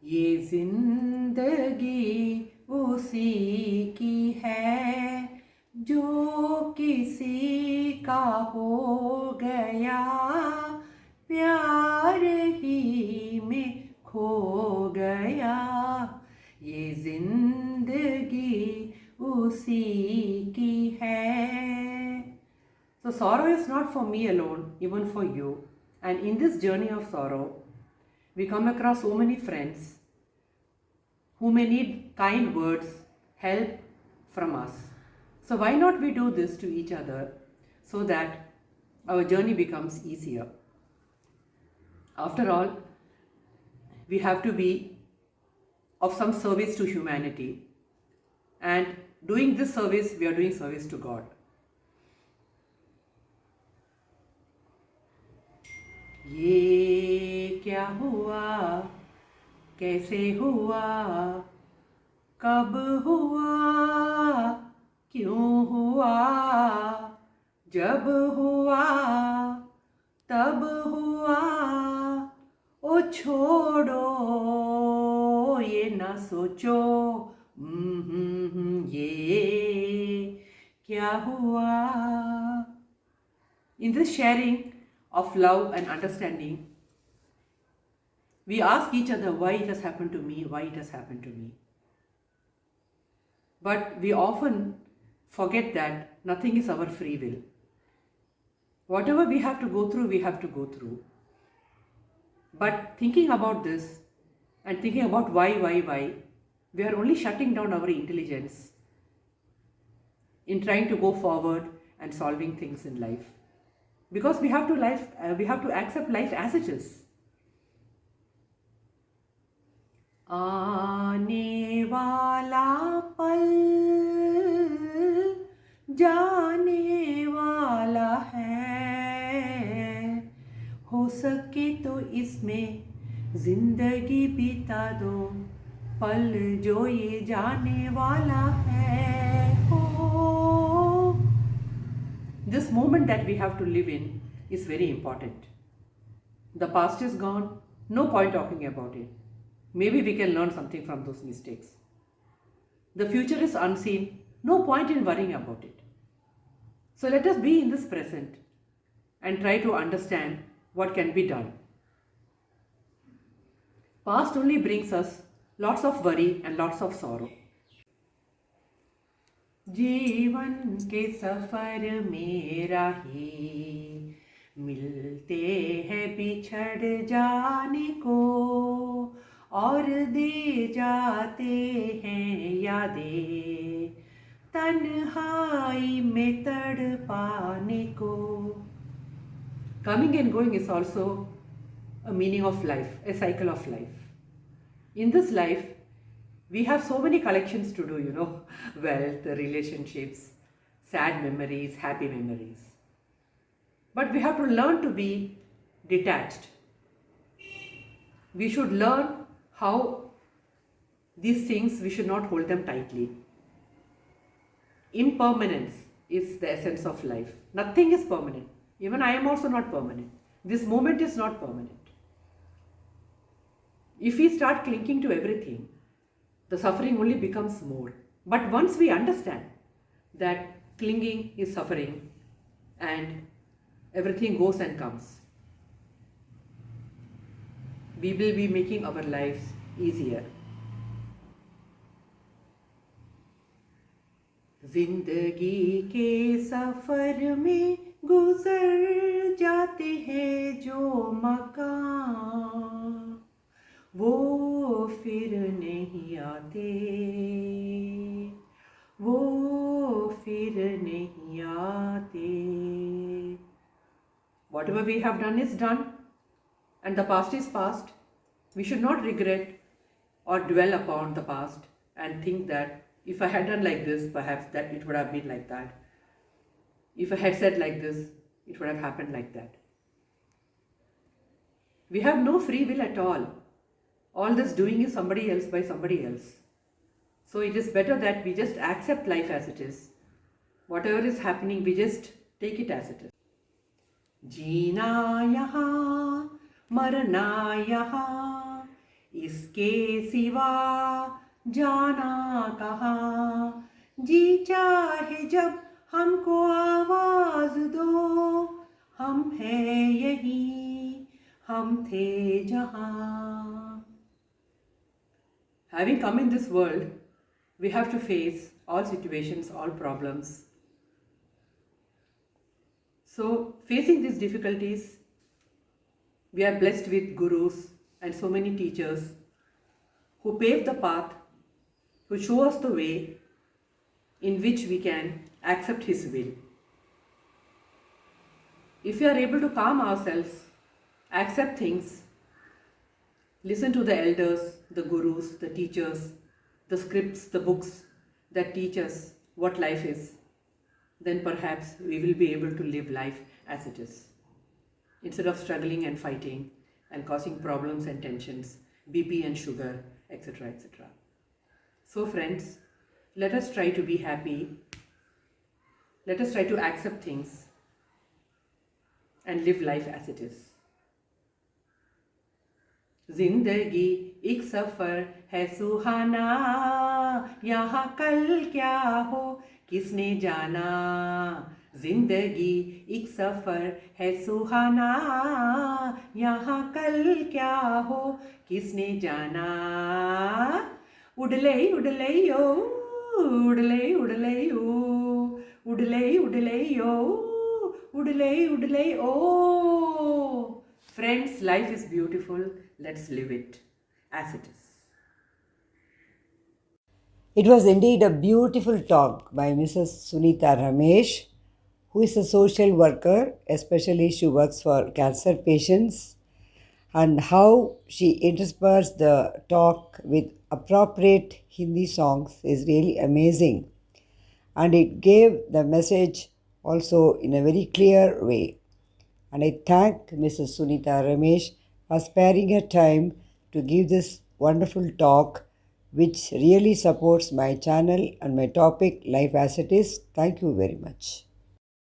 ये जिंदगी उसी की है जो किसी का हो गया, प्यार ही में खो गया। ये जिंदगी उसी की है। So sorrow is not for me alone, even for you. And in this journey of sorrow, we come across so many friends who may need kind words, help from us. So why not we do this to each other so that our journey becomes easier? After all, we have to be of some service to humanity, and doing this service, we are doing service to God. ये क्या हुआ, कैसे हुआ, कब हुआ, क्यों हुआ, जब हुआ तब हुआ, ओ छोड़ो ये ना सोचो, ये क्या हुआ. In this sharing of love and understanding, we ask each other why it has happened to me, why it has happened to me. But we often forget that nothing is our free will. Whatever we have to go through, we have to go through. But thinking about this and thinking about why, we are only shutting down our intelligence in trying to go forward and solving things in life. Because we have to accept life as it is. आने वाला पल जाने वाला है, हो सके तो इसमें जिंदगी बिता दो, पल जो ये जाने वाला है. हो, this moment that we have to live in is very important. The past is gone, no point talking about it. Maybe we can learn something from those mistakes. The future is unseen, no point in worrying about it. So let us be in this present and try to understand what can be done. Past only brings us lots of worry and lots of sorrow. जीवन के सफर में राही मिलते हैं बिछड़ जाने को, और दे जाते हैं यादें तन्हाई में तड़पाने को. Coming and going is also a meaning of life, a cycle of life. In this life, we have so many collections to do, wealth, relationships, sad memories, happy memories. But we have to learn to be detached. We should learn how these things, we should not hold them tightly. Impermanence is the essence of life. Nothing is permanent. Even I am also not permanent. This moment is not permanent. If we start clinging to everything, the suffering only becomes more. But once we understand that clinging is suffering and everything goes and comes, we will be making our lives easier. जिंदगी के सफर में गुजर जाते हैं जो मकाम, वो फिर नहीं आते, वो फिर नहीं आते. Whatever we have done is done, and the past is past. We should not regret or dwell upon the past and think that if I had done like this, perhaps that it would have been like that. If I had said like this, it would have happened like that. We have no free will at all. All this doing is somebody else by somebody else. So it is better that we just accept life as it is. Whatever is happening, we just take it as it is. जीना यहाँ मरना यहाँ, इसके सिवा जाना कहाँ। जी चाहे जब हमको आवाज दो, हम हैं यही, हम थे जहाँ। Having come in this world, we have to face all situations, all problems. So, facing these difficulties, we are blessed with gurus and so many teachers who pave the path, who show us the way in which we can accept His will. If we are able to calm ourselves, accept things, listen to the elders, the gurus, the teachers, the scripts, the books that teach us what life is, then perhaps we will be able to live life as it is, instead of struggling and fighting and causing problems and tensions, BP and sugar, etc., etc. So friends, let us try to be happy. Let us try to accept things and live life as it is. जिंदगी एक सफर है सुहाना, यहाँ कल क्या हो किसने जाना। जिंदगी एक सफर है सुहाना, यहाँ कल क्या हो किसने जाना। उड़ले उड़ले यो, उड़ले उड़ले यो, उड़ले उड़ले यो, उड़ले उड़ले ओ। Friends, life is beautiful. Let's live it as it is. It was indeed a beautiful talk by Mrs. Sunita Ramesh, who is a social worker, especially she works for cancer patients, and how she interspersed the talk with appropriate Hindi songs is really amazing. And it gave the message also in a very clear way. And I thank Mrs. Sunita Ramesh for sparing her time to give this wonderful talk, which really supports my channel and my topic, Life as It Is. Thank you very much.